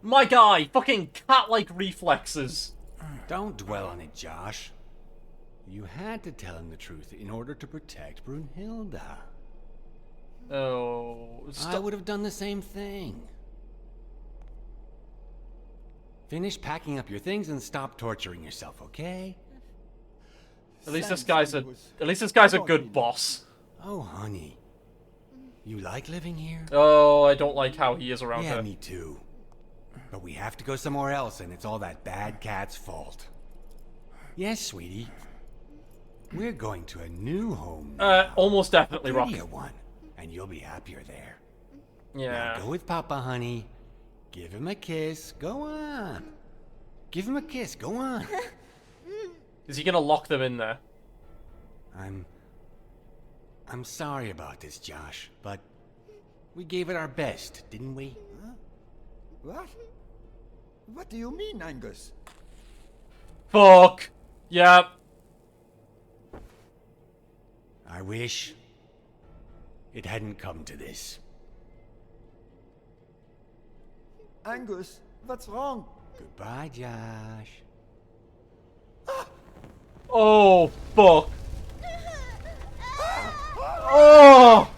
My guy! Fucking cat-like reflexes. Don't dwell on it, Josh. You had to tell him the truth in order to protect Brunhilde. Oh... I would have done the same thing. Finish packing up your things and stop torturing yourself, okay? At least this guy's a good boss. Oh, honey. You like living here? Oh, I don't like how he is around Yeah, her. me too. But we have to go somewhere else, and it's all that bad cat's fault. Yes, sweetie. We're going to a new home now. Almost definitely, a Rock. prettier one, and you'll be happier there. Yeah. Now go with Papa, honey. Give him a kiss. Go on. Give him a kiss. Go on. Is he gonna lock them in there? I'm sorry about this, Josh, but we gave it our best, didn't we? Huh? What? What do you mean, Angus? Fuck! Yeah. I wish it hadn't come to this. Angus, what's wrong? Goodbye, Josh. Oh, fuck. Oh!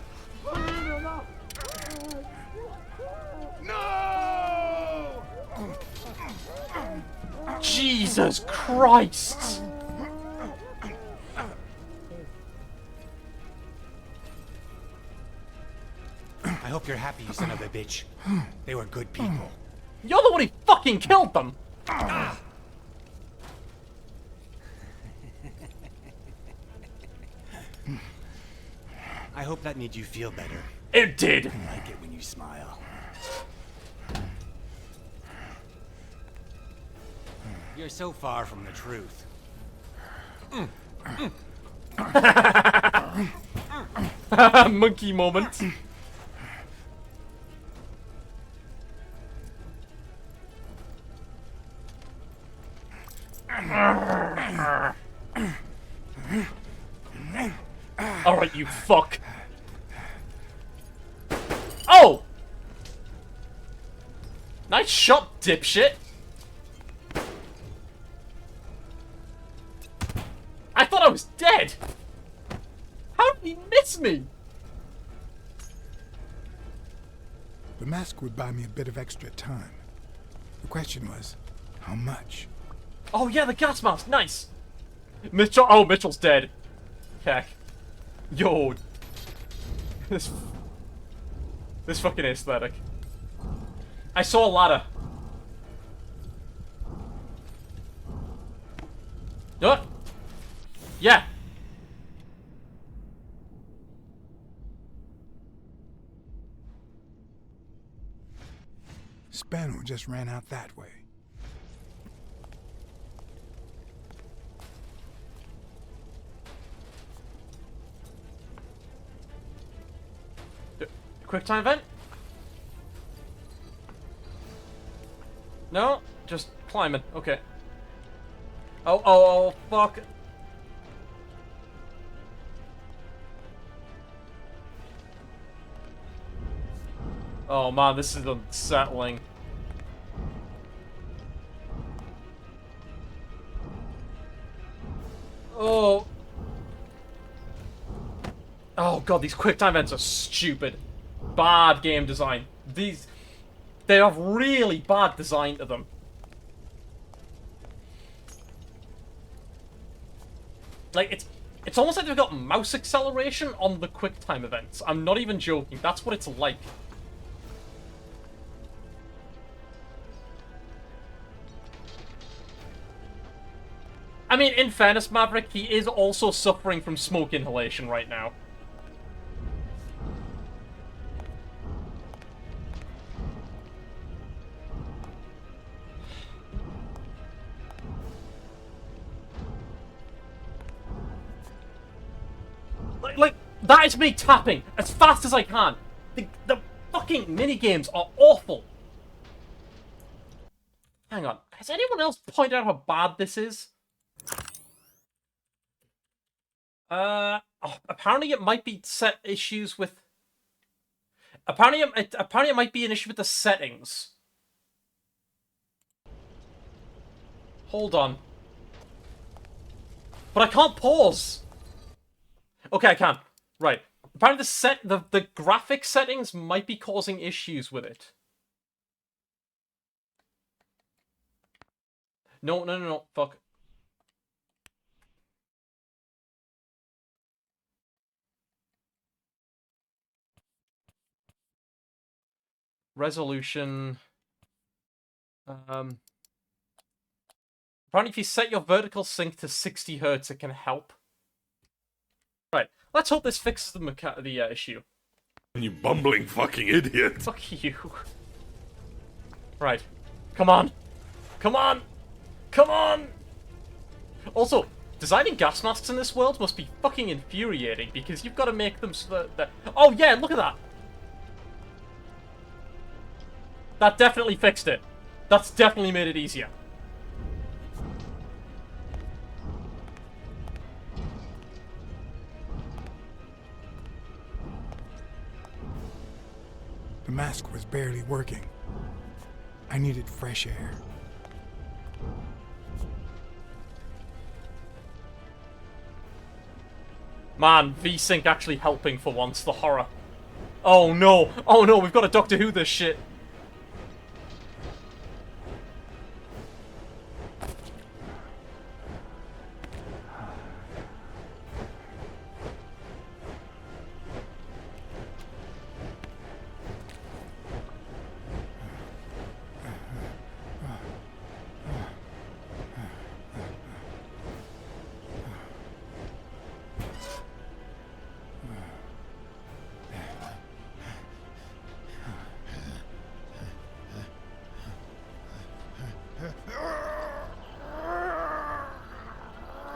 No! Jesus Christ! I hope you're happy, you son of a bitch. They were good people. You're the one who fucking killed them! I hope that made you feel better. It did! I like it when you smile. You're so far from the truth. Monkey moment. Alright, you fuck. Oh! Nice shot, dipshit. I thought I was dead. How did he miss me? The mask would buy me a bit of extra time. The question was, how much? Oh yeah, the gas mask, nice. Mitchell, oh, Mitchell's dead. Heck. Yo. This fucking aesthetic. I saw a ladder. What? Yeah. Spano just ran out that way. Quick time event? No? Just climbing. Okay. Oh, fuck. Oh man, this is unsettling. Oh. Oh god, these quick time events are stupid. Bad game design. They have really bad design to them. Like, it's almost like they've got mouse acceleration on the quick time events. I'm not even joking. That's what it's like. I mean, in fairness, Maverick, he is also suffering from smoke inhalation right now. Like, that is me tapping as fast as I can. The fucking minigames are awful. Hang on. Has anyone else pointed out how bad this is? Oh, apparently it might be set issues with... apparently it might be an issue with the settings. Hold on. But I can't pause! Okay, I can. Right. Apparently the graphic settings might be causing issues with it. No. Fuck. Resolution. Apparently if you set your vertical sync to 60 Hz, it can help. Right. Let's hope this fixes the issue. You bumbling fucking idiot. Fuck you. Right. Come on. Come on! Come on! Also, designing gas masks in this world must be fucking infuriating, because you've got to make them so that... Oh yeah, look at that! That definitely fixed it. That's definitely made it easier. The mask was barely working. I needed fresh air. Man, V-Sync actually helping for once, the horror. Oh no! Oh no, we've got to Doctor Who this shit!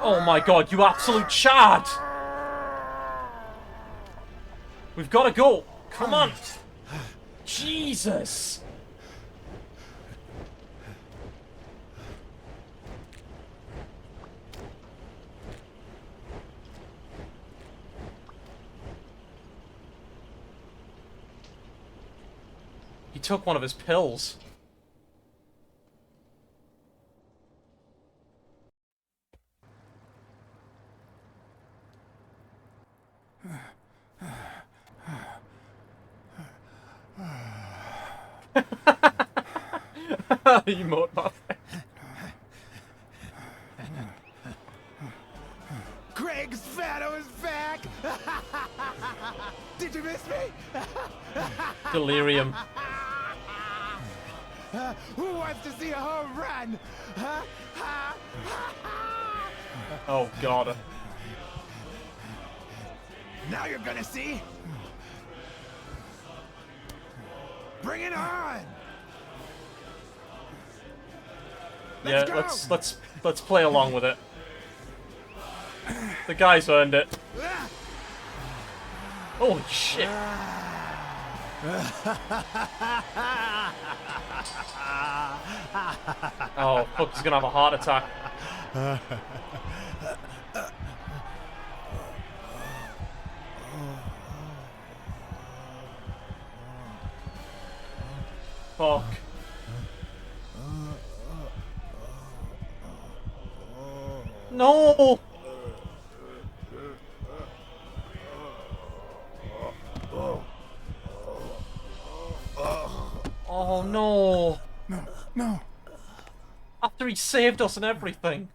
Oh my god, you absolute chad! We've got to go! Come on! Jesus! He took one of his pills. Emote buff. Craig's Shadow is back! Did you miss me? Delirium. Who wants to see a home run? Oh god. Now you're gonna see. Bring it on! Yeah, Let's go! let's play along with it. The guy's earned it. Holy shit. Oh fuck, he's gonna have a heart attack. Fuck. No! Oh no! No. After he saved us and everything.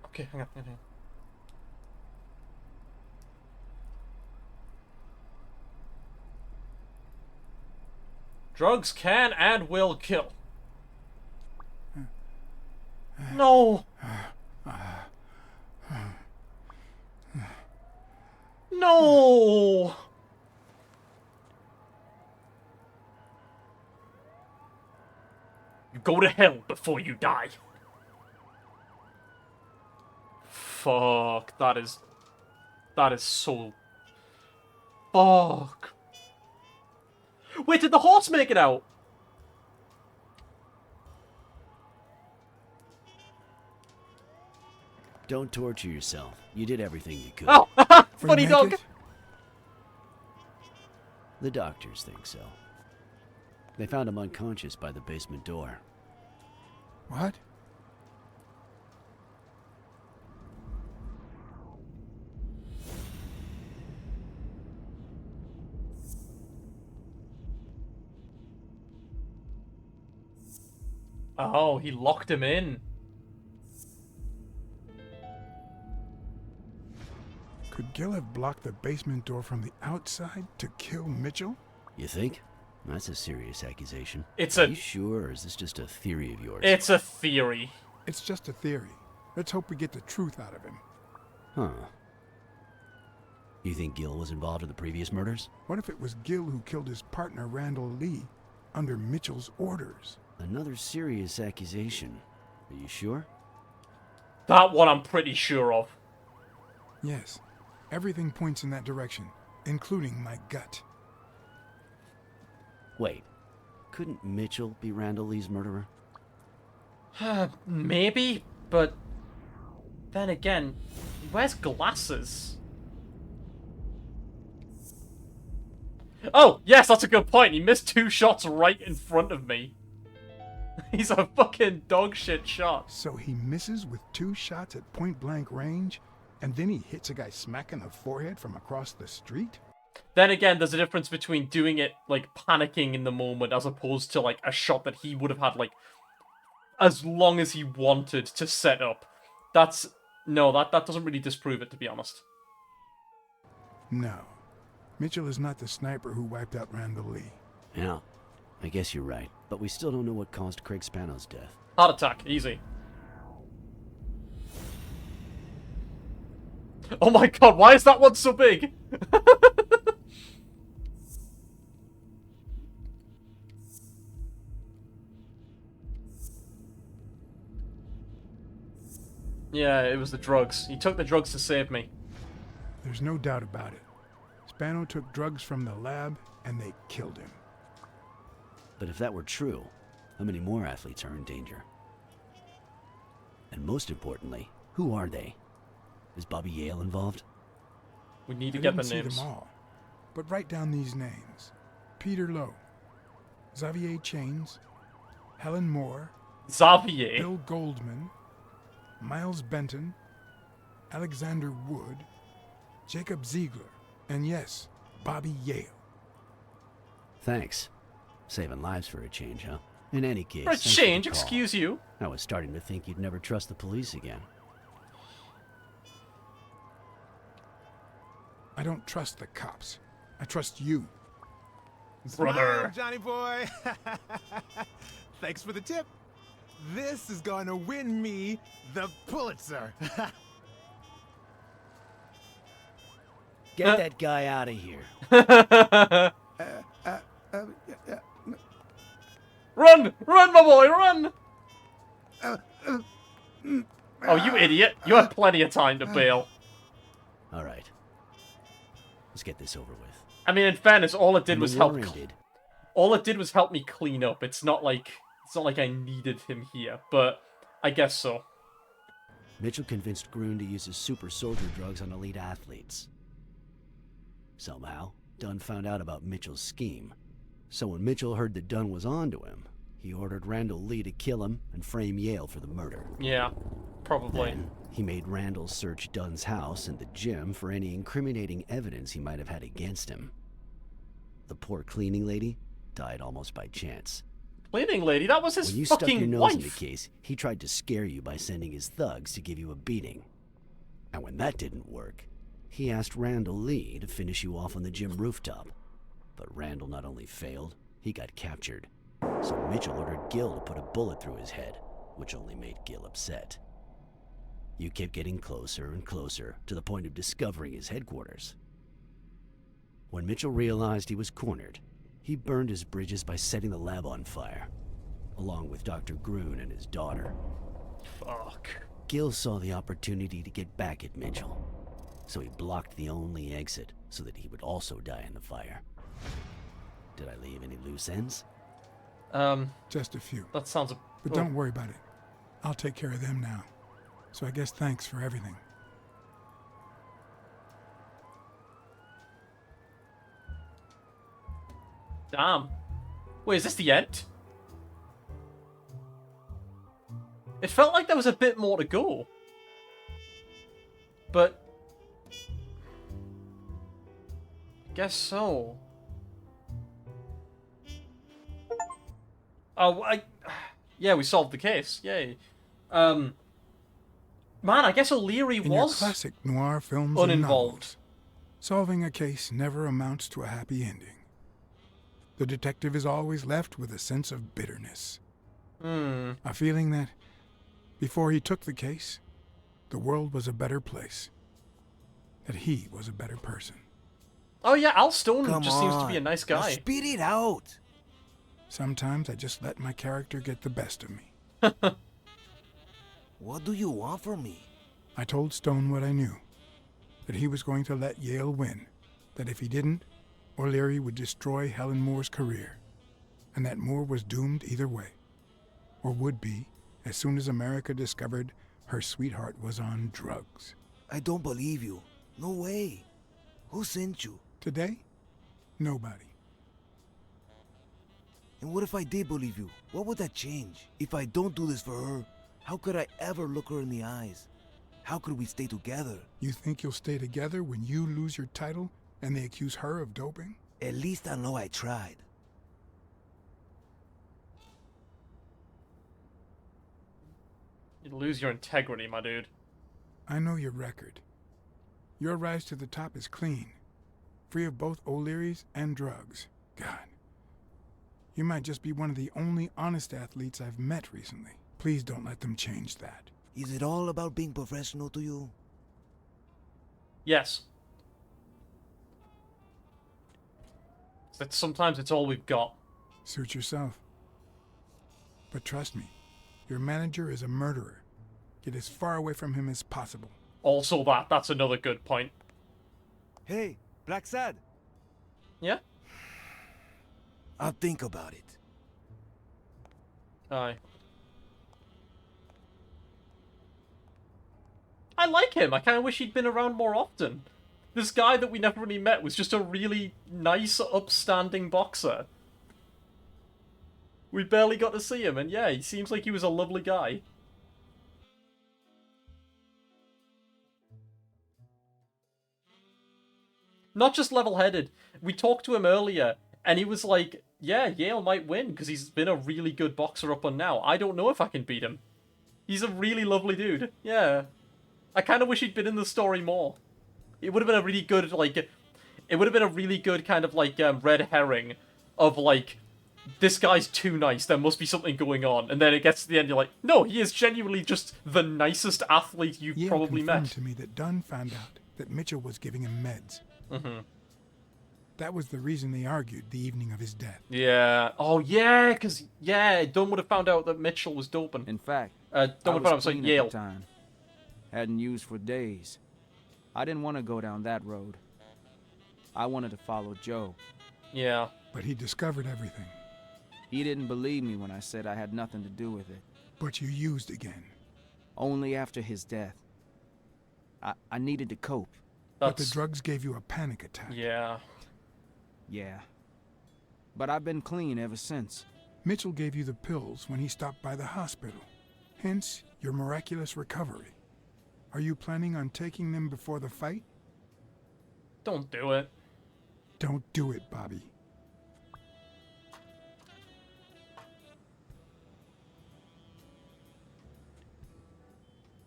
Okay, hang on. Drugs can and will kill. No! No! You go to hell before you die. Fuck, that is so... Fuck. Wait, did the horse make it out? Don't torture yourself. You did everything you could. Oh, Will you funny make dog. it? The doctors think so. They found him unconscious by the basement door. What? Oh, he locked him in. Could Gil have blocked the basement door from the outside to kill Mitchell? You think? That's a serious accusation. It's Are a- you sure, or is this just a theory of yours? It's a theory. It's just a theory. Let's hope we get the truth out of him. Huh. You think Gil was involved in the previous murders? What if it was Gil who killed his partner Randall Lee under Mitchell's orders? Another serious accusation. Are you sure? That one I'm pretty sure of. Yes. Everything points in that direction, including my gut. Wait. Couldn't Mitchell be Randall Lee's murderer? Maybe, but then again, he wears glasses. Oh, yes, that's a good point. He missed 2 shots right in front of me. He's a fucking dog shit shot. So he misses with 2 shots at point-blank range, and then he hits a guy smack in the forehead from across the street? Then again, there's a difference between doing it, like, panicking in the moment as opposed to, like, a shot that he would have had, like, as long as he wanted to set up. That's... No, that doesn't really disprove it, to be honest. No. Mitchell is not the sniper who wiped out Randall Lee. Yeah. I guess you're right. But we still don't know what caused Craig Spano's death. Heart attack, easy. Oh my god, why is that one so big? Yeah, it was the drugs. He took the drugs to save me. There's no doubt about it. Spano took drugs from the lab, and they killed him. But if that were true, how many more athletes are in danger? And most importantly, who are they? Is Bobby Yale involved? We need to I get didn't the see names. them all, but write down these names. Peter Lowe, Xavier Chains, Helen Moore, Xavier. Bill Goldman, Miles Benton, Alexander Wood, Jacob Ziegler, and yes, Bobby Yale. Thanks. Saving lives for a change, huh? In any case, For a thanks the change, call. excuse you. I was starting to think you'd never trust the police again. I don't trust the cops. I trust you. Brother. Smile, Johnny boy. Thanks for the tip. This is going to win me the Pulitzer. Get that guy out of here. Run! Run, my boy, run! Oh, you idiot. You had plenty of time to bail. All right. Let's get this over with. I mean, in fairness, all it did When was the help. war ended, All it did was help me clean up. It's not like I needed him here, but I guess so. Mitchell convinced Grun to use his super soldier drugs on elite athletes. Somehow, Dunn found out about Mitchell's scheme. So when Mitchell heard that Dunn was onto him, he ordered Randall Lee to kill him and frame Yale for the murder. Yeah, probably. Then, he made Randall search Dunn's house and the gym for any incriminating evidence he might have had against him. The poor cleaning lady died almost by chance. Cleaning lady, that was his When you stuck your fucking nose wife. in the case, he tried to scare you by sending his thugs to give you a beating. And when that didn't work, he asked Randall Lee to finish you off on the gym rooftop. But Randall not only failed, he got captured. So Mitchell ordered Gil to put a bullet through his head, which only made Gil upset. You kept getting closer and closer to the point of discovering his headquarters. When Mitchell realized he was cornered, he burned his bridges by setting the lab on fire, along with Dr. Grun and his daughter. Fuck. Gil saw the opportunity to get back at Mitchell, so he blocked the only exit so that he would also die in the fire. Did I leave any loose ends? Just a few. That sounds a... But oh. don't worry about it. I'll take care of them now. So I guess thanks for everything. Damn. Wait, is this the end? It felt like there was a bit more to go. But... I guess so. Oh, yeah, we solved the case. Yay. Man, I guess O'Leary In your was classic noir films and uninvolved. novels, solving a case never amounts to a happy ending. The detective is always left with a sense of bitterness. A feeling that, before he took the case, the world was a better place. That he was a better person. Oh yeah, Al Stone Come just seems to be a nice Now guy. spit it out. Sometimes I just let my character get the best of me. What do you want from me? I told Stone what I knew. That he was going to let Yale win. That if he didn't, O'Leary would destroy Helen Moore's career. And that Moore was doomed either way. Or would be, as soon as America discovered her sweetheart was on drugs. I don't believe you. No way. Who sent you? Today? Nobody. And what if I did believe you? What would that change? If I don't do this for her, how could I ever look her in the eyes? How could we stay together? You think you'll stay together when you lose your title and they accuse her of doping? At least I know I tried. You lose your integrity, my dude. I know your record. Your rise to the top is clean. Free of both O'Leary's and drugs. God. You might just be one of the only honest athletes I've met recently. Please don't let them change that. Is it all about being professional to you? Yes. That sometimes it's all we've got. Suit yourself. But trust me, your manager is a murderer. Get as far away from him as possible. Also that's another good point. Hey, Blacksad. Yeah? I'll think about it. Aye. I like him. I kind of wish he'd been around more often. This guy that we never really met was just a really nice, upstanding boxer. We barely got to see him, and yeah, he seems like he was a lovely guy. Not just level-headed. We talked to him earlier, and he was like, yeah, Yale might win, because he's been a really good boxer up on now. I don't know if I can beat him. He's a really lovely dude. Yeah. I kind of wish he'd been in the story more. It would have been a really good, like... It would have been a really good kind of, like, red herring of, like... This guy's too nice, there must be something going on. And then it gets to the end, you're like, no, he is genuinely just the nicest athlete you've Yale probably confirmed met. to me that Dunn found out that Mitchell was giving him meds. Mm-hmm. That was the reason they argued the evening of his death. Yeah. Oh, yeah, because, yeah, Dunn would have found out that Mitchell was doping. In fact, Dunn I would have found out, was so clean Yale. at the time. Hadn't used for days. I didn't want to go down that road. I wanted to follow Joe. Yeah. But he discovered everything. He didn't believe me when I said I had nothing to do with it. But you used again. Only after his death. I needed to cope. But the drugs gave you a panic attack. Yeah. Yeah. But I've been clean ever since. Mitchell gave you the pills when he stopped by the hospital. Hence, your miraculous recovery. Are you planning on taking them before the fight? Don't do it. Don't do it, Bobby.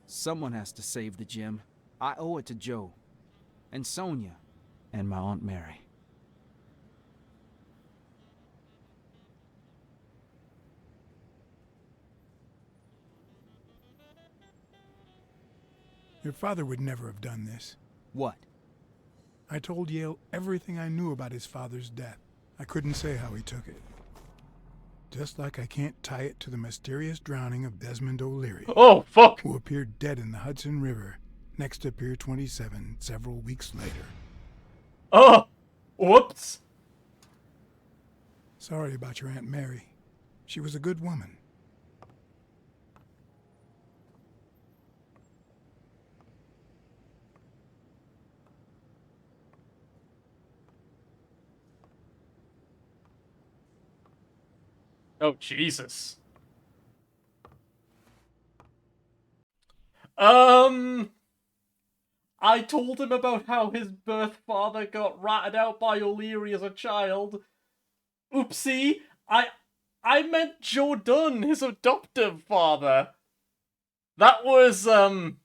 Someone has to save the gym. I owe it to Joe. And Sonia. And my Aunt Mary. Your father would never have done this. What? I told Yale everything I knew about his father's death. I couldn't say how he took it. Just like I can't tie it to the mysterious drowning of Desmond O'Leary. Oh, fuck! Who appeared dead in the Hudson River next to Pier 27 several weeks later. Oh! Whoops! Sorry about your Aunt Mary. She was a good woman. Oh, Jesus. I told him about how his birth father got ratted out by O'Leary as a child. Oopsie. I meant Joe Dunn, his adoptive father. That was, when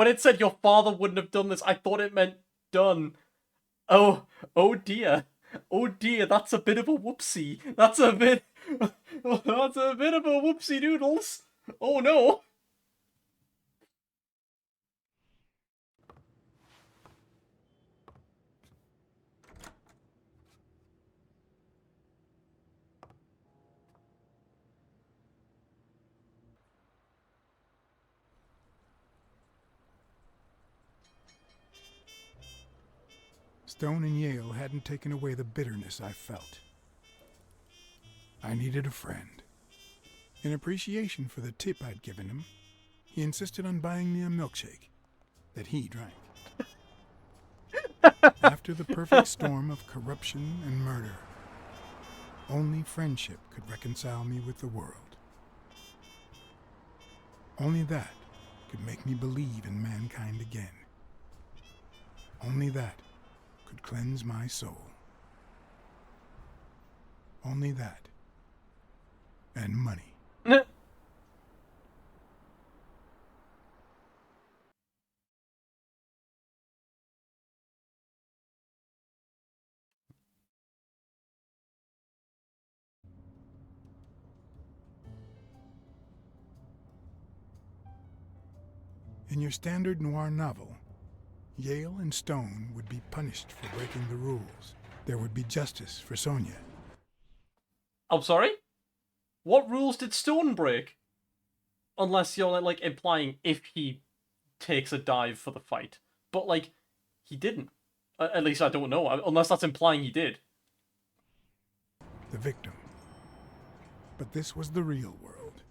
it said your father wouldn't have done this, I thought it meant Dunn. Oh dear. Oh dear, that's a bit of a whoopsie. That's a bit of a whoopsie doodles. Oh no. Stone and Yale hadn't taken away the bitterness I felt. I needed a friend. In appreciation for the tip I'd given him, he insisted on buying me a milkshake that he drank. After the perfect storm of corruption and murder, only friendship could reconcile me with the world. Only that could make me believe in mankind again. Only that could cleanse my soul. Only that. And money. In your standard noir novel, Yale and Stone would be punished for breaking the rules. There would be justice for Sonia. I'm sorry? What rules did Stone break? Unless you're, like, implying if he takes a dive for the fight. But, like, he didn't. At least I don't know, unless that's implying he did. The victim. But this was the real world.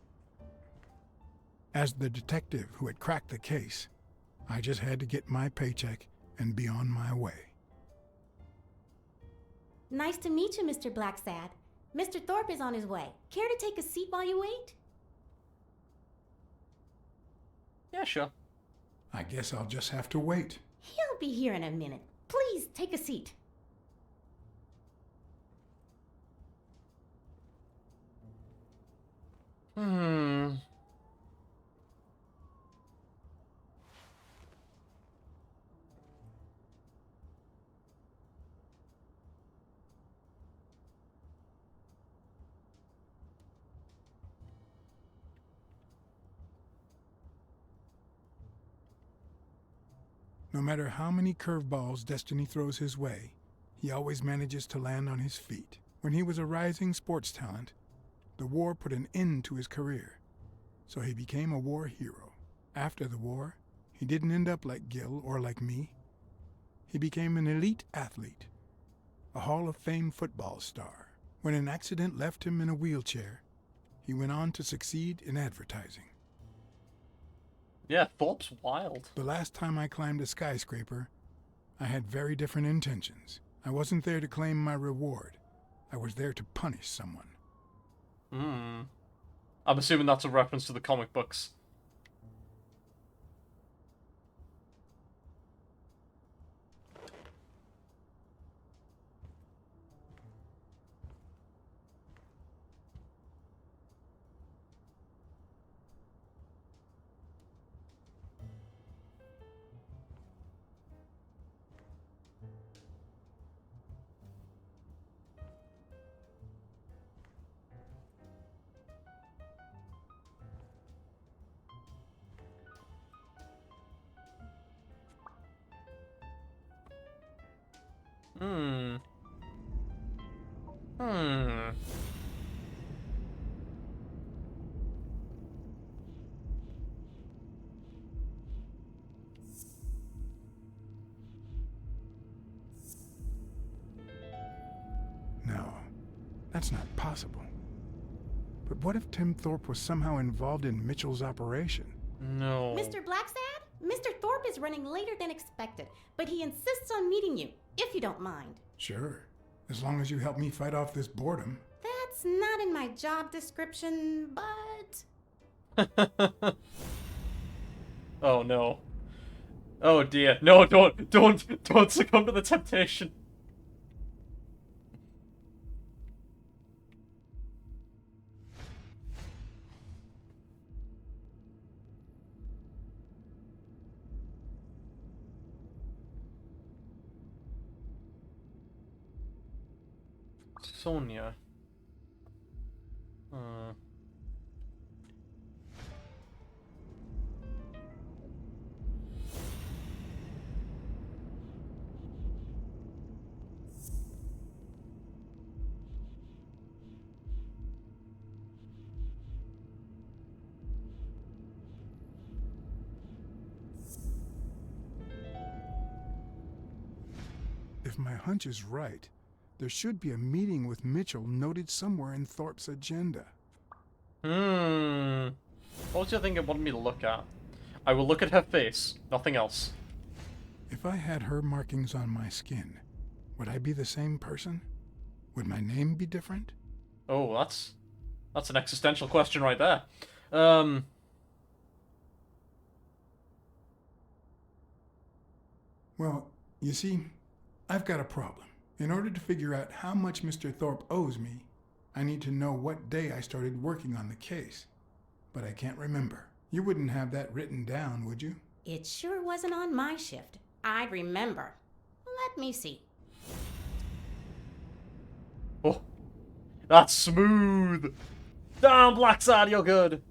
As the detective who had cracked the case, I just had to get my paycheck and be on my way. Nice to meet you, Mr. Blacksad. Mr. Thorpe is on his way. Care to take a seat while you wait? Yeah, sure. I guess I'll just have to wait. He'll be here in a minute. Please, take a seat. No matter how many curveballs destiny throws his way, he always manages to land on his feet. When he was a rising sports talent, the war put an end to his career, so he became a war hero. After the war, he didn't end up like Gil or like me. He became an elite athlete, a Hall of Fame football star. When an accident left him in a wheelchair, he went on to succeed in advertising. Yeah, Thorpe's wild. The last time I climbed a skyscraper, I had very different intentions. I wasn't there to claim my reward. I was there to punish someone. I'm assuming that's a reference to the comic books. No, that's not possible. But what if Tim Thorpe was somehow involved in Mitchell's operation? No. Mr. Blacksad? Mr. Thorpe is running later than expected, but he insists on meeting you. if you don't mind. Sure. As long as you help me fight off this boredom. That's not in my job description, but... Oh no. Oh dear. No, don't succumb to the temptation. Sonia. If my hunch is right, there should be a meeting with Mitchell noted somewhere in Thorpe's agenda. What do you think it wanted me to look at? I will look at her face, nothing else. If I had her markings on my skin, would I be the same person? Would my name be different? Oh, that's an existential question right there. Well, you see, I've got a problem. In order to figure out how much Mr. Thorpe owes me, I need to know what day I started working on the case. But I can't remember. You wouldn't have that written down, would you? It sure wasn't on my shift. I remember. Let me see. Oh, that's smooth. Damn, Blacksad, you're good.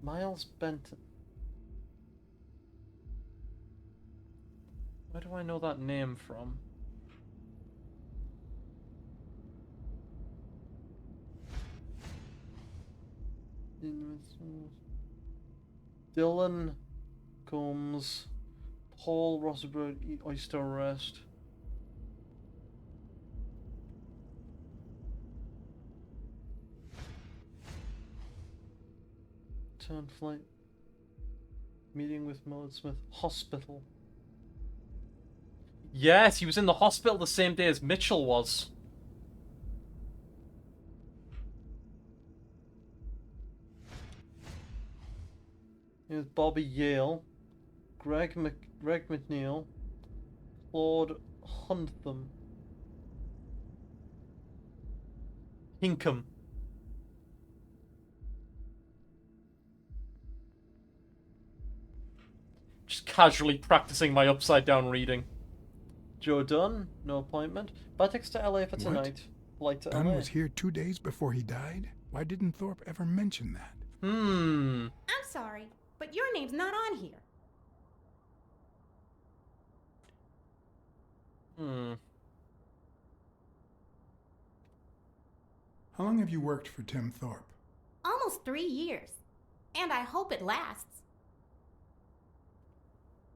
Miles Benton. Where do I know that name from? Dylan Combs, Paul Rosberg, Oyster Rest. Turn flight. Meeting with Millard Smith. Hospital. Yes, he was in the hospital the same day as Mitchell was. Here's Bobby Yale, Greg McNeil, Claude Huntham, Hinkham. Just casually practicing my upside down reading. Joe Dunn, no appointment. Batex to LA for tonight. Flight to Dunn LA. was here 2 days before he died? Why didn't Thorpe ever mention that? I'm sorry, but your name's not on here. How long have you worked for Tim Thorpe? Almost 3 years. And I hope it lasts.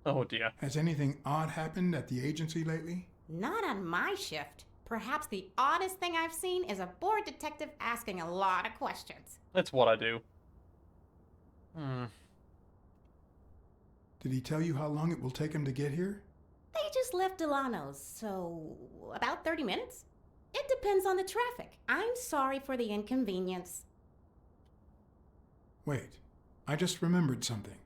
Oh dear. Has anything odd happened at the agency lately? Not on my shift. Perhaps the oddest thing I've seen is a bored detective asking a lot of questions. That's what I do. Did he tell you how long it will take him to get here? They just left Delano's, so about 30 minutes? It depends on the traffic. I'm sorry for the inconvenience. Wait, I just remembered something.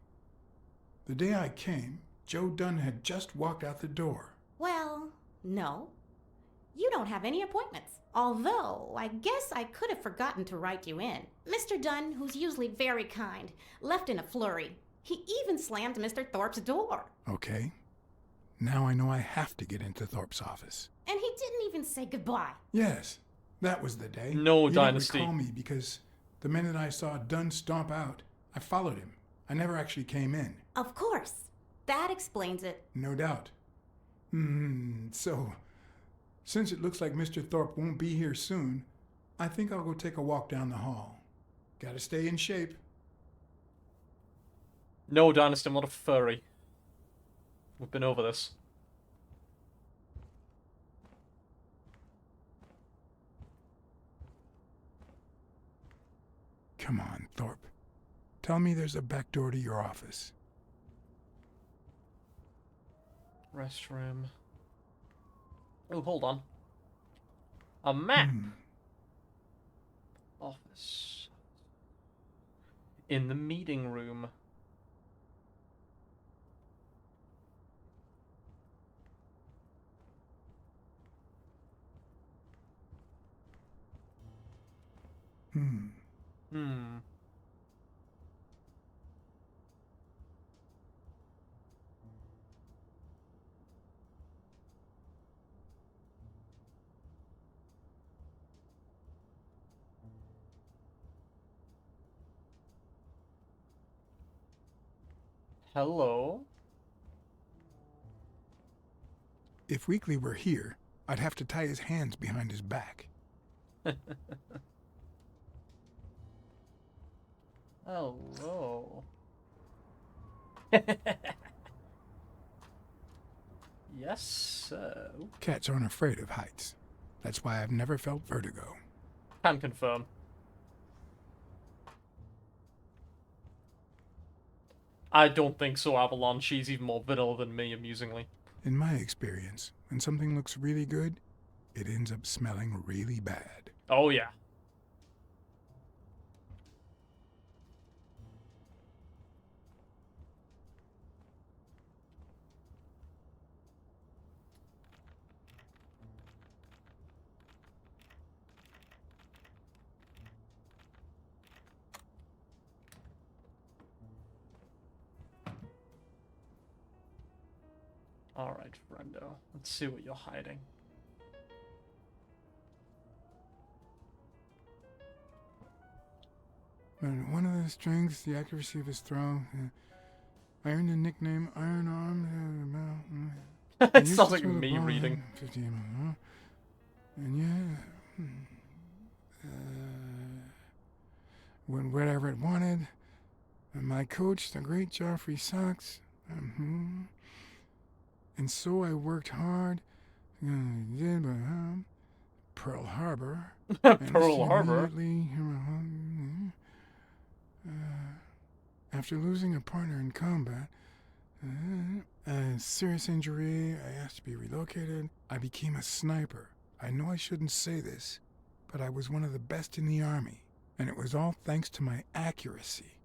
The day I came, Joe Dunn had just walked out the door. Well, no. You don't have any appointments. Although, I guess I could have forgotten to write you in. Mr. Dunn, who's usually very kind, left in a flurry. He even slammed Mr. Thorpe's door. Okay. Now I know I have to get into Thorpe's office. And he didn't even say goodbye. Yes, that was the day. No You dynasty. didn't recall me because the minute I saw Dunn stomp out, I followed him. I never actually came in. Of course. That explains it. No doubt. So, since it looks like Mr. Thorpe won't be here soon, I think I'll go take a walk down the hall. Gotta stay in shape. No, Dynasty, I'm not a furry. We've been over this. Come on, Thorpe. Tell me there's a back door to your office. Restroom. Oh, hold on. A map. Office. In the meeting room. Hmm. Hello? If Weekly were here, I'd have to tie his hands behind his back. Hello. Yes, so. Cats aren't afraid of heights. That's why I've never felt vertigo. Can confirm. I don't think so, Avalon. She's even more vanilla than me, amusingly. In my experience, when something looks really good, it ends up smelling really bad. Oh, yeah. Alright, friendo. Let's see what you're hiding. One of the strengths, the accuracy of his throw. I earned the nickname Iron Arm. It sounds like me reading. 50 and yeah. Went wherever it wanted. And my coach, the great Joffrey Sachs. And so I worked hard. Pearl Harbor. Pearl Harbor? After losing a partner in combat, a serious injury, I asked to be relocated. I became a sniper. I know I shouldn't say this, but I was one of the best in the Army, and it was all thanks to my accuracy.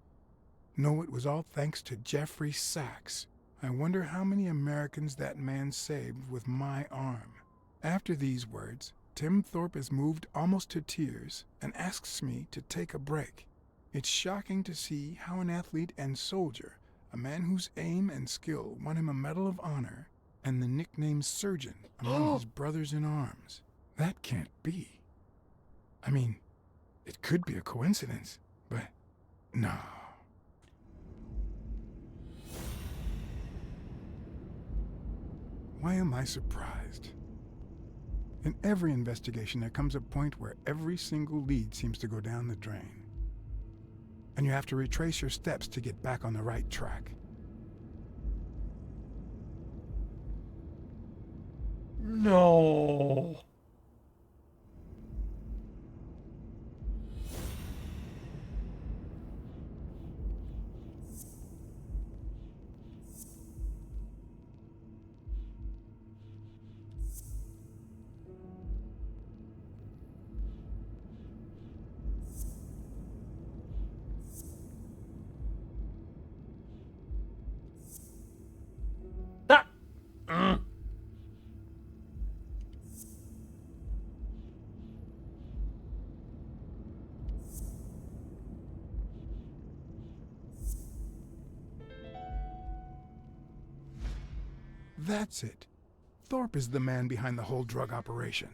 No, it was all thanks to Jeffrey Sachs. I wonder how many Americans that man saved with my arm. After these words, Tim Thorpe is moved almost to tears and asks me to take a break. It's shocking to see how an athlete and soldier, a man whose aim and skill won him a Medal of Honor and the nickname Surgeon among his brothers in arms. That can't be. I mean, it could be a coincidence, but no. Why am I surprised? In every investigation, there comes a point where every single lead seems to go down the drain. And you have to retrace your steps to get back on the right track. No. That. That's it. Thorpe is the man behind the whole drug operation.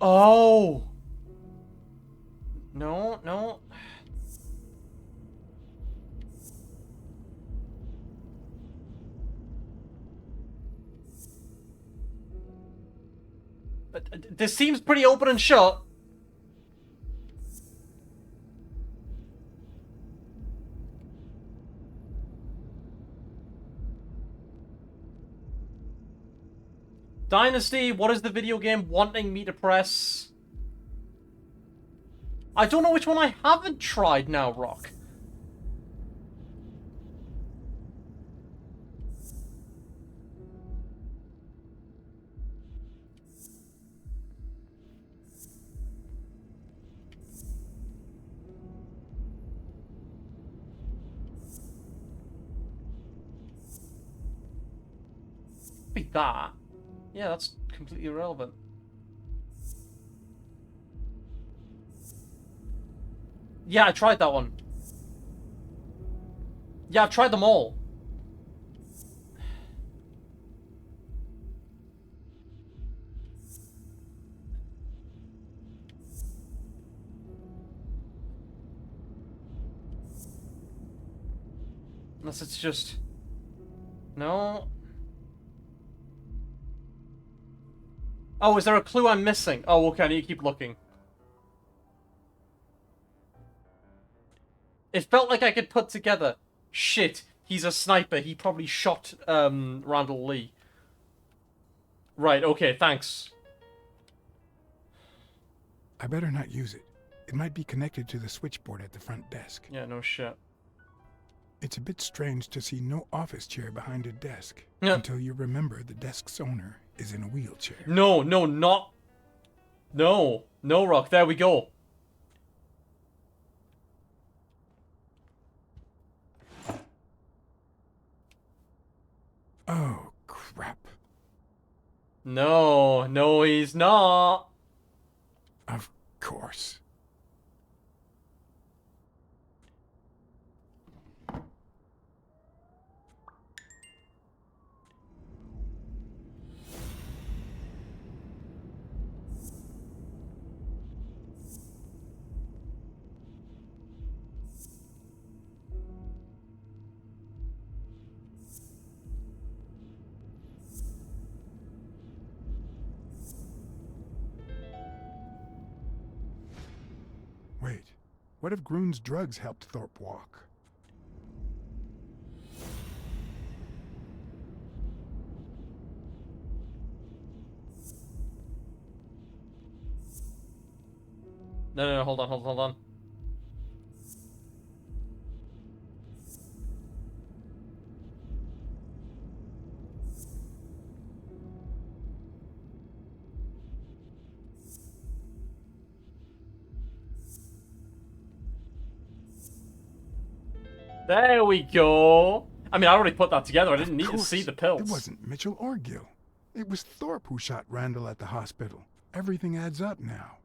Oh! No, no. This seems pretty open and shut. Dynasty, what is the video game wanting me to press? I don't know which one I haven't tried now, Rock. Be that. Yeah, that's completely irrelevant. Yeah, I tried that one. Yeah, I've tried them all. Unless it's just... No. Oh, is there a clue I'm missing? Oh, okay, I need to keep looking. It felt like I could put together... Shit, he's a sniper. He probably shot, Randall Lee. Right, okay, thanks. I better not use it. It might be connected to the switchboard at the front desk. Yeah, no shit. It's a bit strange to see no office chair behind a desk. Yeah. Until you remember the desk's owner is in a wheelchair. No, no, not... No. No, Rock, there we go. Oh, crap. No, no, he's not. Of course. Wait, what if Groon's drugs helped Thorpe walk? No, no, no, hold on, hold on. There we go. I mean, I already put that together. I didn't need to see the pills. It wasn't Mitchell or Gill. It was Thorpe who shot Randall at the hospital. Everything adds up now.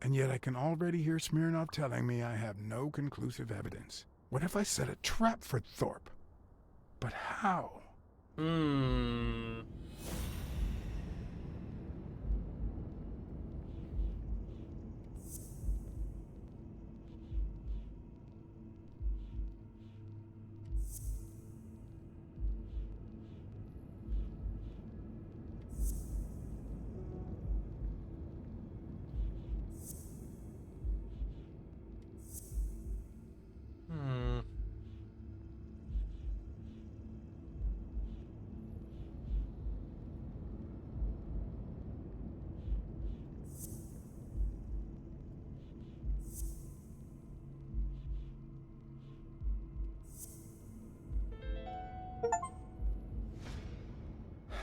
And yet I can already hear Smirnov telling me I have no conclusive evidence. What if I set a trap for Thorpe? But how?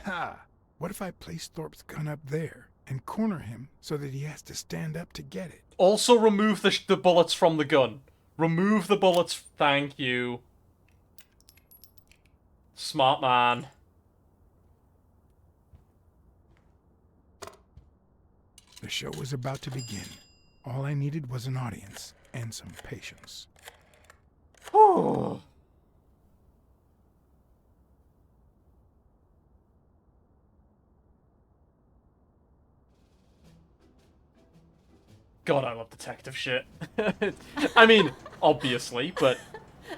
Ha! What if I place Thorpe's gun up there and corner him so that he has to stand up to get it? Also remove the bullets from the gun. Remove the bullets. Thank you. Smart man. The show was about to begin. All I needed was an audience and some patience. Whew. God, I love detective shit. I mean, obviously, but...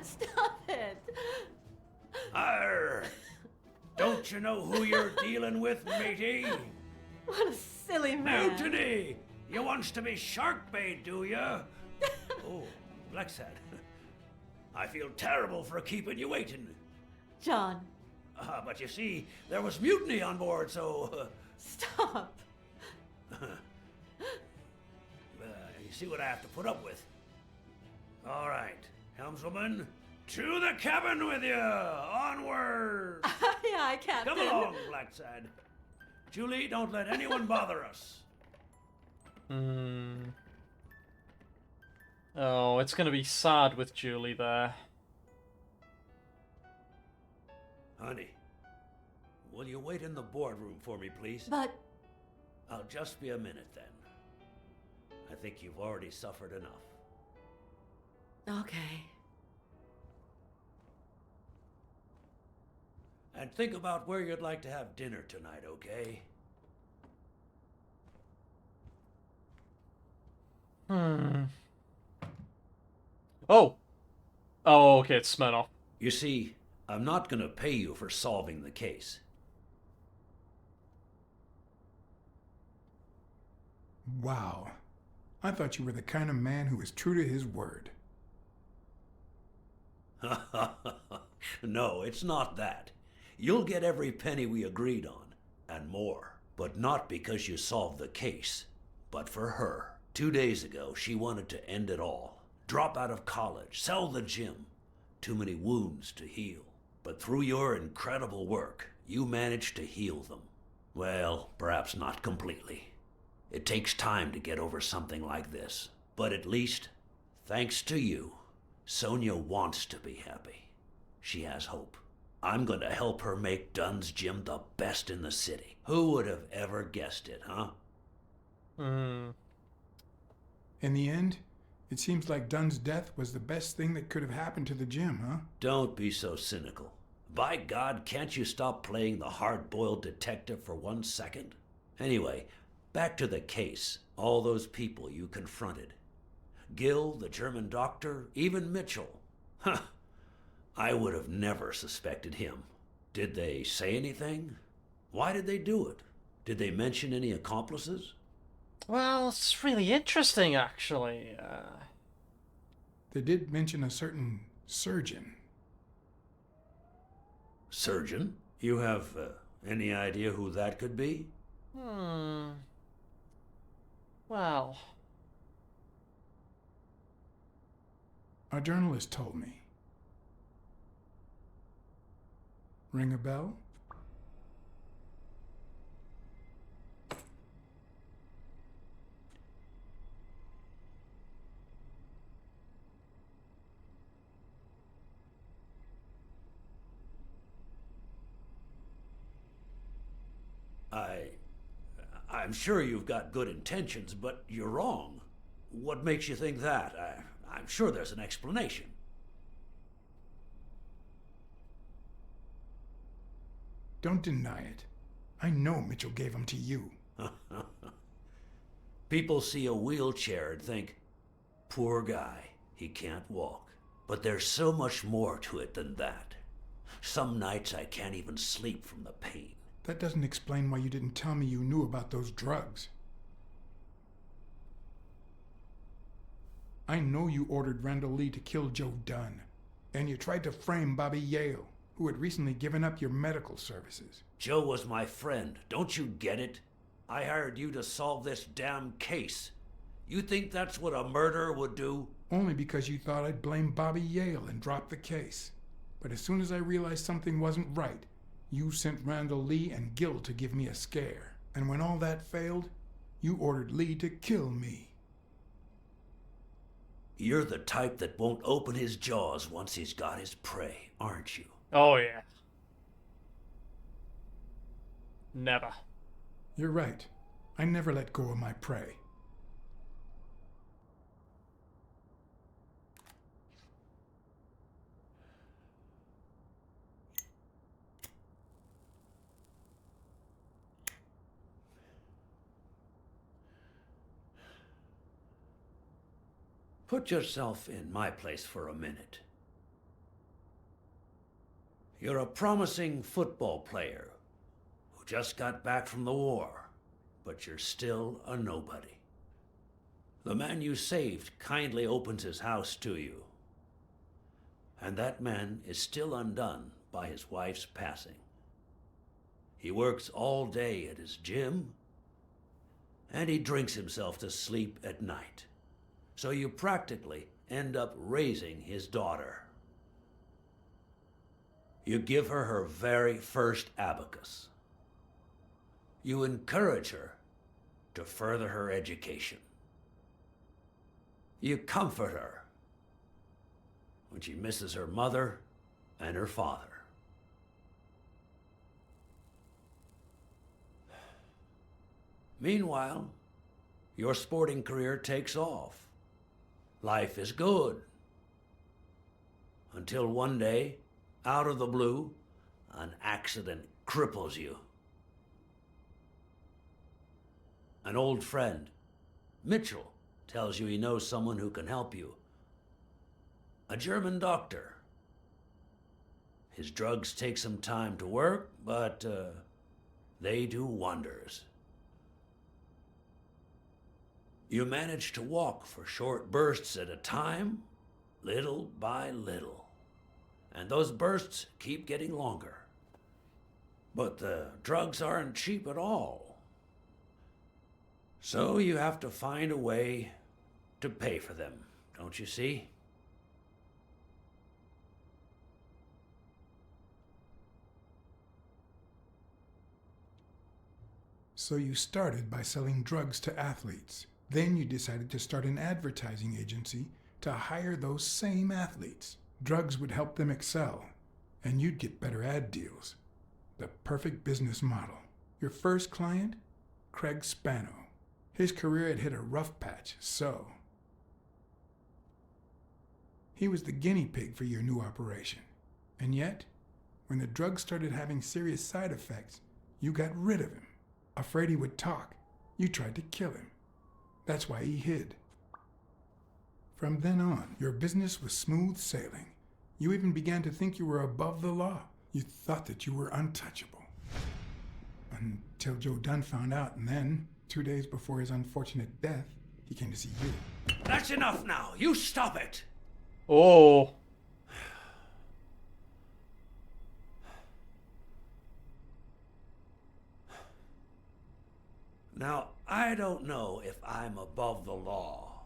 Stop it. Arr! Don't you know who you're dealing with, matey? What a silly man. Mutiny! You wants to be shark bait, do ya? Oh, Blacksad. I feel terrible for keeping you waiting. John, But you see, there was mutiny on board, so... stop. You see what I have to put up with. All right, helmswoman, to the cabin with you! Onward! Aye, Captain. Come along, Blacksad. Julie, don't let anyone bother us. Oh, it's gonna be sad with Julie there. Honey, will you wait in the boardroom for me, please? But, I'll just be a minute then. I think you've already suffered enough. okay. And think about where you'd like to have dinner tonight, okay? Oh! Oh, okay, it's Smirnoff. You see, I'm not gonna pay you for solving the case. Wow. I thought you were the kind of man who was true to his word. No, it's not that. You'll get every penny we agreed on, and more. But not because you solved the case, but for her. 2 days ago, she wanted to end it all. Drop out of college, sell the gym. Too many wounds to heal. But through your incredible work, you managed to heal them. Well, perhaps not completely. It takes time to get over something like this. But at least, thanks to you, Sonia wants to be happy. She has hope. I'm going to help her make Dunn's gym the best in the city. Who would have ever guessed it, huh? In the end, it seems like Dunn's death was the best thing that could have happened to the gym, huh? Don't be so cynical. By God, can't you stop playing the hard-boiled detective for 1 second? Anyway, back to the case. All those people you confronted. Gill, the German doctor, even Mitchell. Huh. I would have never suspected him. Did they say anything? Why did they do it? Did they mention any accomplices? Well, it's really interesting, actually. They did mention a certain surgeon. Surgeon? You have any idea who that could be? Well... A journalist told me. Ring a bell? I'm sure you've got good intentions, but you're wrong. What makes you think that? I'm sure there's an explanation. Don't deny it. I know Mitchell gave them to you. People see a wheelchair and think, poor guy, he can't walk. But there's so much more to it than that. Some nights I can't even sleep from the pain. That doesn't explain why you didn't tell me you knew about those drugs. I know you ordered Randall Lee to kill Joe Dunn, and you tried to frame Bobby Yale, who had recently given up your medical services. Joe was my friend, don't you get it? I hired you to solve this damn case. You think that's what a murderer would do? Only because you thought I'd blame Bobby Yale and drop the case. But as soon as I realized something wasn't right, you sent Randall Lee and Gill to give me a scare. And when all that failed, you ordered Lee to kill me. You're the type that won't open his jaws once he's got his prey, aren't you? Oh, yeah. Never. You're right. I never let go of my prey. Put yourself in my place for a minute. You're a promising football player who just got back from the war, but you're still a nobody. The man you saved kindly opens his house to you, and that man is still undone by his wife's passing. He works all day at his gym, and he drinks himself to sleep at night. So you practically end up raising his daughter. You give her her very first abacus. You encourage her to further her education. You comfort her when she misses her mother and her father. Meanwhile, your sporting career takes off. Life is good. Until one day, out of the blue, an accident cripples you. An old friend, Mitchell, tells you he knows someone who can help you. A German doctor. His drugs take some time to work, but they do wonders. You manage to walk for short bursts at a time, little by little. And those bursts keep getting longer. But the drugs aren't cheap at all. So you have to find a way to pay for them, don't you see? So you started by selling drugs to athletes. Then you decided to start an advertising agency to hire those same athletes. Drugs would help them excel, and you'd get better ad deals. The perfect business model. Your first client? Craig Spano. His career had hit a rough patch, so he was the guinea pig for your new operation. And yet, when the drug started having serious side effects, you got rid of him. Afraid he would talk, you tried to kill him. That's why he hid. From then on, your business was smooth sailing. You even began to think you were above the law. You thought that you were untouchable. Until Joe Dunn found out, and then, 2 days before his unfortunate death, he came to see you. That's enough now. You stop it. Oh. Now, I don't know if I'm above the law,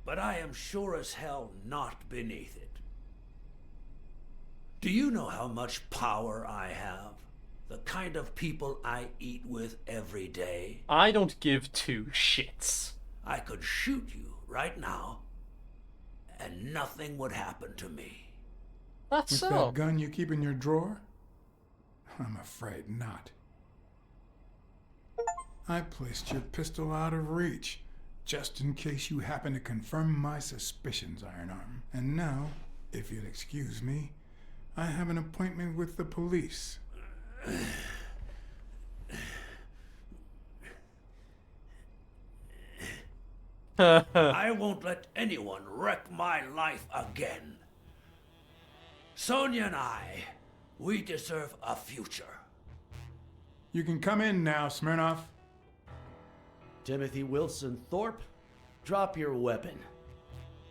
but I am sure as hell not beneath it. Do you know how much power I have? The kind of people I eat with every day? I don't give two shits. I could shoot you right now, and nothing would happen to me. That's With so. that gun you keep in your drawer? I'm afraid not. I placed your pistol out of reach, just in case you happen to confirm my suspicions, Ironarm. And now, if you'll excuse me, I have an appointment with the police. I won't let anyone wreck my life again. Sonia and I, we deserve a future. You can come in now, Smirnoff. Timothy Wilson Thorpe, drop your weapon.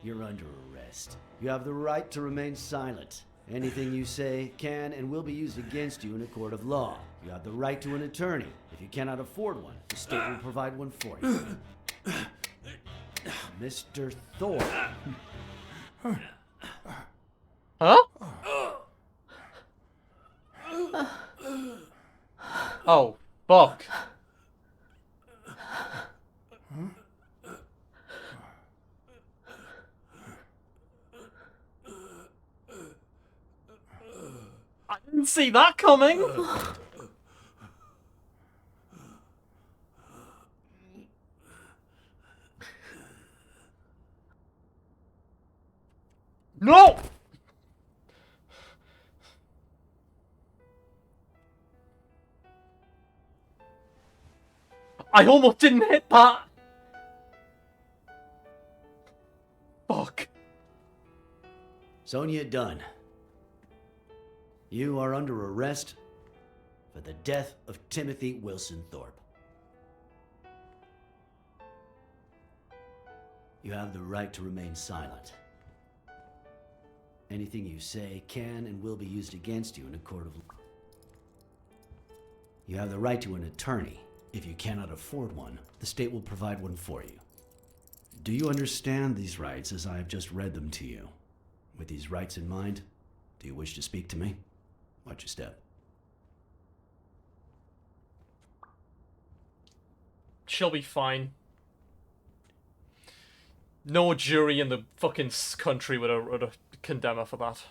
You're under arrest. You have the right to remain silent. Anything you say can and will be used against you in a court of law. You have the right to an attorney. If you cannot afford one, the state will provide one for you. Mr. Thorpe. Huh? Oh, fuck. I didn't see that coming. No! I almost didn't hit that. Sonia Dunn, you are under arrest for the death of Timothy Wilson Thorpe. You have the right to remain silent. Anything you say can and will be used against you in a court of law. You have the right to an attorney. If you cannot afford one, the state will provide one for you. Do you understand these rights as I have just read them to you? With these rights in mind, do you wish to speak to me? Watch your step. She'll be fine. No jury in the fucking country would condemn her for that.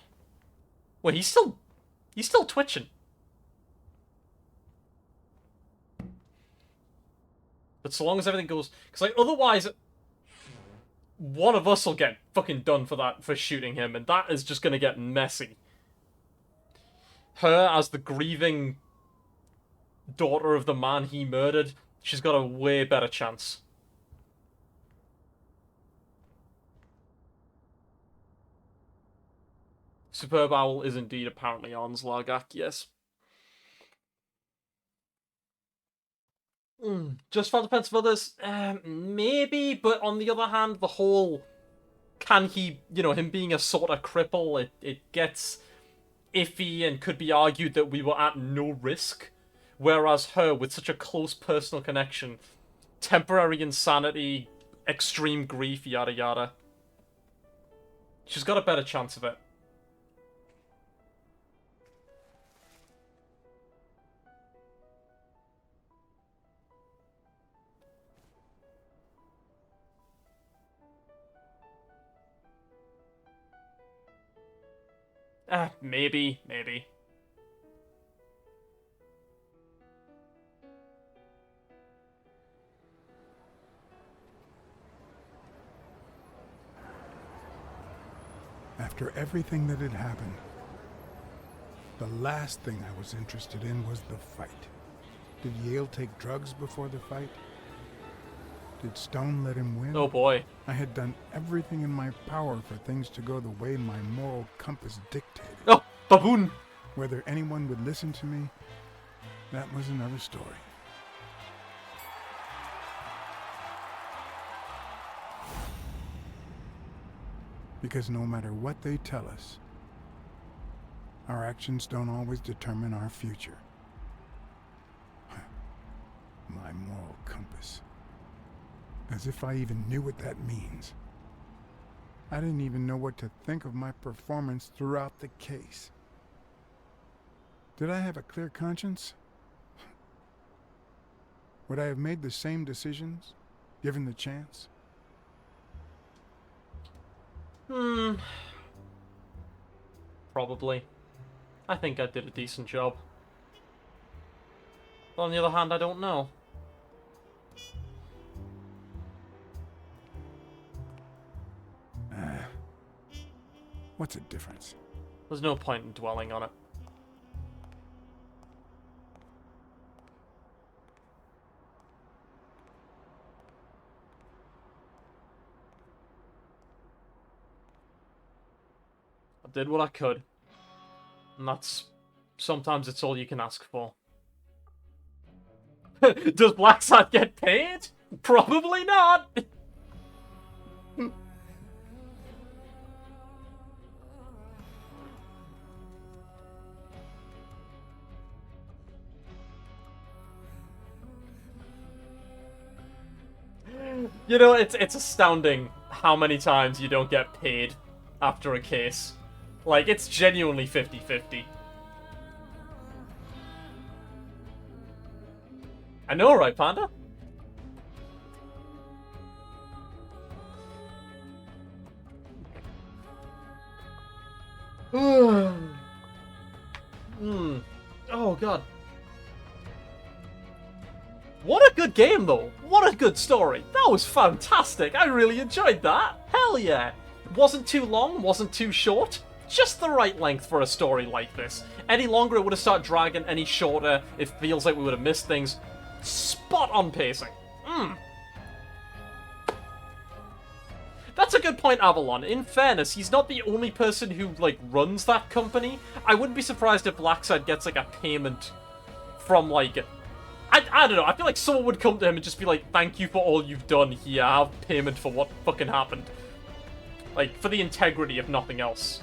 Wait, he's still twitching. But so long as everything goes, because like otherwise, one of us will get fucking done for shooting him, and that is just gonna get messy. Her as the grieving daughter of the man he murdered, she's got a way better chance. Superb Owl is indeed apparently on Zlargak, yes. Just for the defense of others, maybe, but on the other hand, the whole, can he, him being a sort of cripple, it gets iffy and could be argued that we were at no risk, whereas her, with such a close personal connection, temporary insanity, extreme grief, yada yada, she's got a better chance of it. Maybe. After everything that had happened, the last thing I was interested in was the fight. Did Yale take drugs before the fight? Did Stone let him win? Oh boy. I had done everything in my power for things to go the way my moral compass dictated. Oh, baboon! Whether anyone would listen to me, that was another story. Because no matter what they tell us, our actions don't always determine our future. My moral compass. As if I even knew what that means. I didn't even know what to think of my performance throughout the case. Did I have a clear conscience? Would I have made the same decisions, given the chance? Probably. I think I did a decent job. But on the other hand, I don't know. What's the difference? There's no point in dwelling on it. I did what I could. And sometimes it's all you can ask for. Does Blacksad get paid? Probably not! It's astounding how many times you don't get paid after a case. Like, it's genuinely 50-50. I know, right, Panda? Oh, God. What a good game, though. What a good story. That was fantastic. I really enjoyed that. Hell yeah. It wasn't too long, wasn't too short. Just the right length for a story like this. Any longer, it would have started dragging. Any shorter, it feels like we would have missed things. Spot on pacing. That's a good point, Avalon. In fairness, he's not the only person who, like, runs that company. I wouldn't be surprised if Blacksad gets, like, a payment from, like... I don't know, I feel like someone would come to him and just be like, thank you for all you've done here, I have payment for what fucking happened. Like, for the integrity, if nothing else.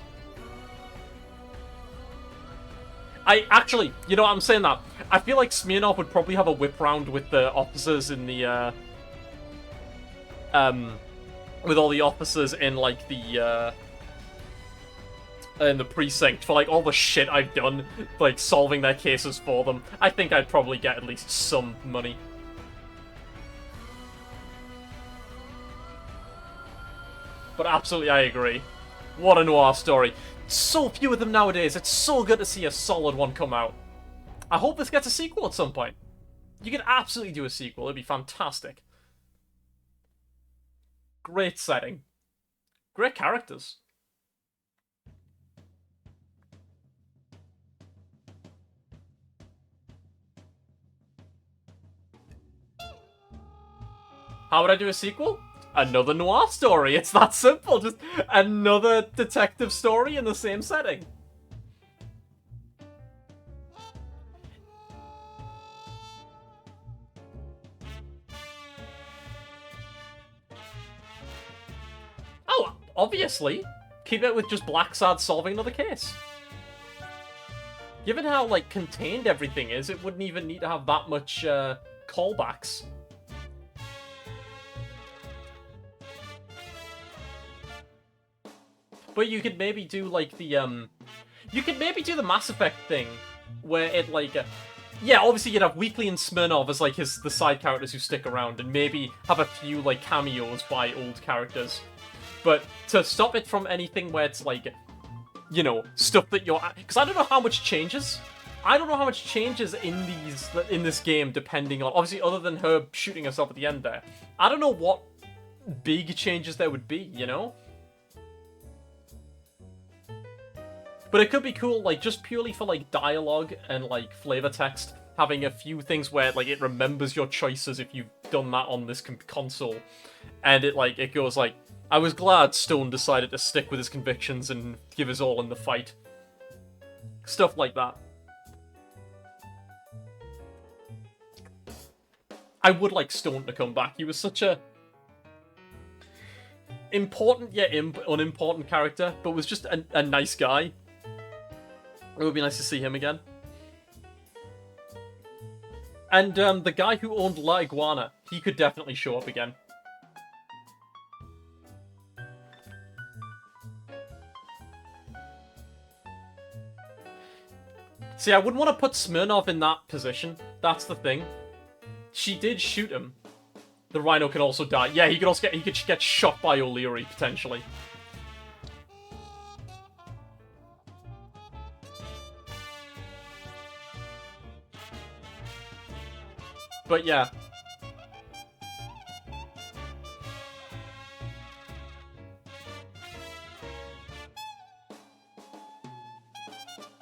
Actually, you know what, I'm saying that. I feel like Smirnov would probably have a whip round with the officers in the, with all the officers in, like, in the precinct for, like, all the shit I've done, like, solving their cases for them. I think I'd probably get at least some money. But absolutely, I agree. What a noir story. So few of them nowadays. It's so good to see a solid one come out. I hope this gets a sequel at some point. You could absolutely do a sequel. It'd be fantastic. Great setting. Great characters. How would I do a sequel? Another noir story. It's that simple. Just another detective story in the same setting. Oh, obviously. Keep it with just Blacksad solving another case. Given how, like, contained everything is, it wouldn't even need to have that much, callbacks. But you could maybe do, like, the, you could maybe do the Mass Effect thing, where it, like, yeah, obviously you'd have Weekly and Smirnov as, like, the side characters who stick around, and maybe have a few, like, cameos by old characters. But to stop it from anything where it's, like, you know, stuff that you're... Because I don't know how much changes. I don't know how much changes in this game, depending on... Obviously, other than her shooting herself at the end there. I don't know what big changes there would be, you know? But it could be cool, like, just purely for, like, dialogue and, like, flavor text. Having a few things where, like, it remembers your choices if you've done that on this console. And it, like, it goes, like, I was glad Stone decided to stick with his convictions and give his all in the fight. Stuff like that. I would like Stone to come back. He was such a... important yet unimportant character, but was just a nice guy. It would be nice to see him again. And the guy who owned La Iguana, he could definitely show up again. See, I wouldn't want to put Smirnov in that position. That's the thing. She did shoot him. The Rhino can also die. Yeah, he could also get shot by O'Leary, potentially. But yeah.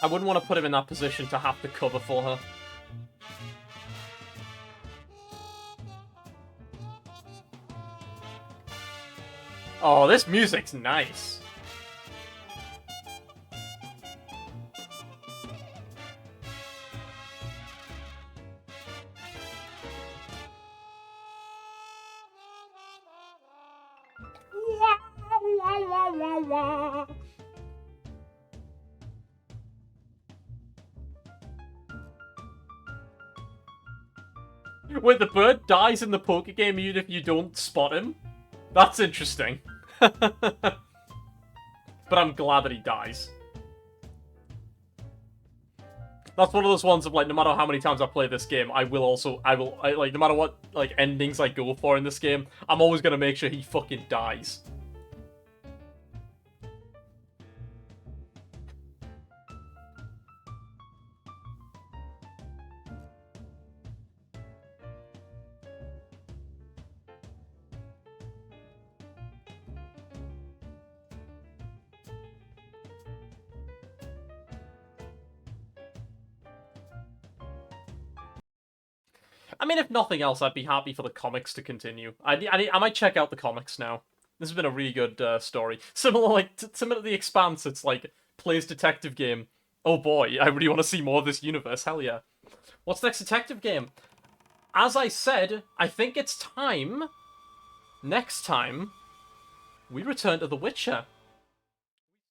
I wouldn't want to put him in that position to have to cover for her. Oh, this music's nice. Wait, the bird dies in the poker game even if you don't spot him? That's interesting. But I'm glad that he dies. That's one of those ones of, like, no matter how many times I play this game, like, no matter what, like, endings I go for in this game, I'm always gonna make sure he fucking dies. I mean, if nothing else, I'd be happy for the comics to continue. I might check out the comics now. This has been a really good story. Similar to The Expanse, it's like, plays detective game. Oh boy, I really want to see more of this universe, hell yeah. What's next detective game? As I said, I think it's time, next time, we return to The Witcher.